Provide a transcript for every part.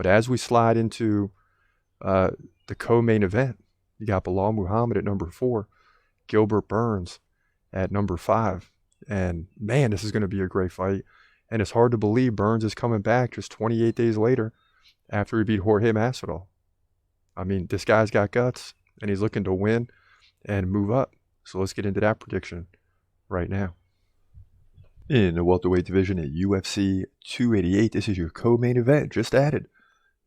But as we slide into the co-main event, you got Belal Muhammad at number 4, Gilbert Burns at number 5. And man, this is going to be a great fight. And it's hard to believe Burns is coming back just 28 days later after he beat Jorge Masvidal. I mean, this guy's got guts, and he's looking to win and move up. So let's get into that prediction right now. In the welterweight division at UFC 288, this is your co-main event, just added.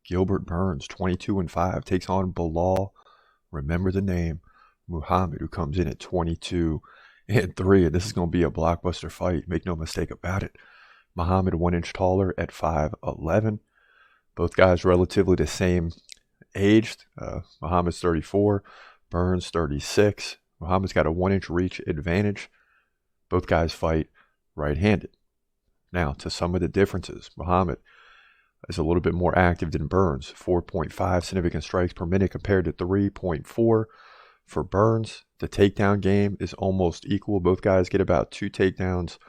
Gilbert Burns, 22-5, takes on Belal, remember the name, Muhammad, who comes in at 22-3. And this is going to be a blockbuster fight, make no mistake about it. Muhammad 1 inch taller at 5'11". Both guys relatively the same aged. Muhammad's 34, Burns 36. Muhammad's got a 1 inch reach advantage. Both guys fight right-handed. Now, to some of the differences, Muhammad is a little bit more active than Burns, 4.5 significant strikes per minute compared to 3.4 for Burns. The takedown game is almost equal. Both guys get about 2 takedowns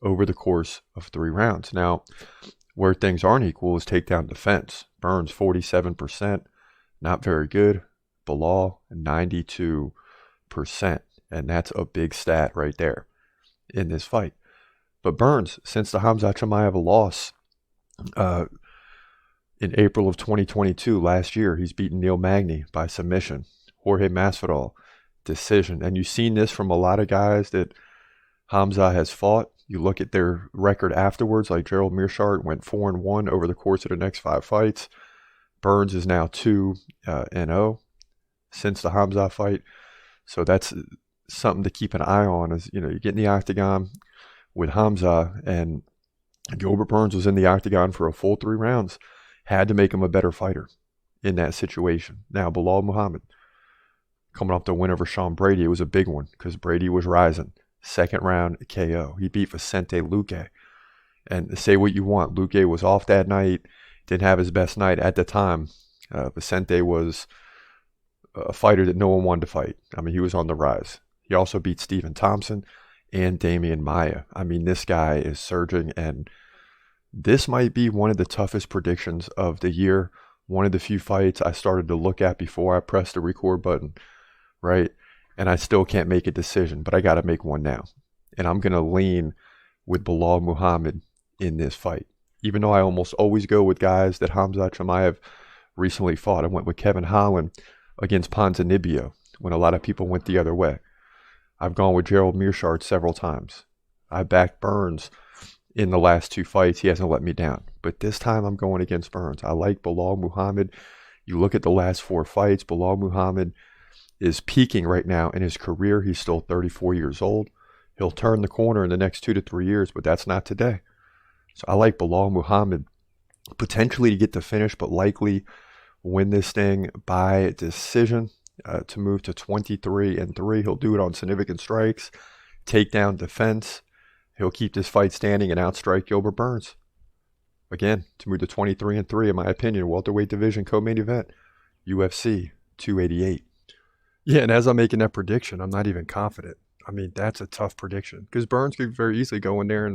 over the course of 3 rounds. Now, where things aren't equal is takedown defense. Burns 47%, not very good. Belal 92%, and that's a big stat right there in this fight. But Burns, since the Khamzat Chimaev loss in April of 2022, last year, he's beaten Neil Magny by submission. Jorge Masvidal, decision. And you've seen this from a lot of guys that Khamzat has fought. You look at their record afterwards, like Gerald Meerschaert went 4-1 over the course of the next 5 fights. Burns is now 2-0 since the Khamzat fight. So that's something to keep an eye on. Is, you know, you get in the octagon with Khamzat, and Gilbert Burns was in the octagon for a full 3 rounds. Had to make him a better fighter in that situation. Now, Belal Muhammad, coming off the win over Sean Brady, it was a big one because Brady was rising. 2nd round KO. He beat Vicente Luque. And say what you want, Luque was off that night, didn't have his best night at the time. Vicente was a fighter that no one wanted to fight. I mean, he was on the rise. He also beat Stephen Thompson and Damian Maia. I mean, this guy is surging, and this might be one of the toughest predictions of the year. One of the few fights I started to look at before I pressed the record button, right? And I still can't make a decision, but I got to make one now. And I'm going to lean with Belal Muhammad in this fight. Even though I almost always go with guys that Khamzat Chimaev recently fought. I went with Kevin Holland against Ponzinibbio when a lot of people went the other way. I've gone with Gerald Meerschaert several times. I backed Burns in the last 2 fights. He hasn't let me down. But this time I'm going against Burns. I like Belal Muhammad. You look at the last 4 fights, Belal Muhammad is peaking right now in his career. He's still 34 years old. He'll turn the corner in the next 2 to 3 years, but that's not today. So I like Belal Muhammad potentially to get the finish, but likely win this thing by decision to move to 23-3. He'll do it on significant strikes, takedown defense. He'll keep this fight standing and outstrike Gilbert Burns. Again, to move to 23-3, in my opinion, welterweight division co-main event, UFC 288. Yeah, and as I'm making that prediction, I'm not even confident. I mean, that's a tough prediction because Burns could very easily go in there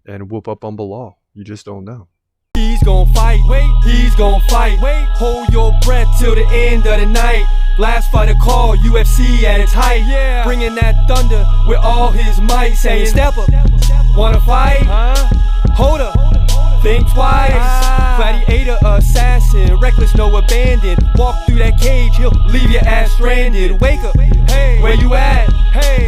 and whoop up on Belal. You just don't know. He's gonna fight, wait, he's gonna fight, wait, hold your breath till the end of the night. Last fighter call, UFC at its height, yeah. Bringing that thunder with all his might, saying step up, wanna fight, hold up, think twice, gladiator, assassin, reckless, no abandon, walk through that cage, he'll leave your ass stranded, wake up, hey, where you at, hey,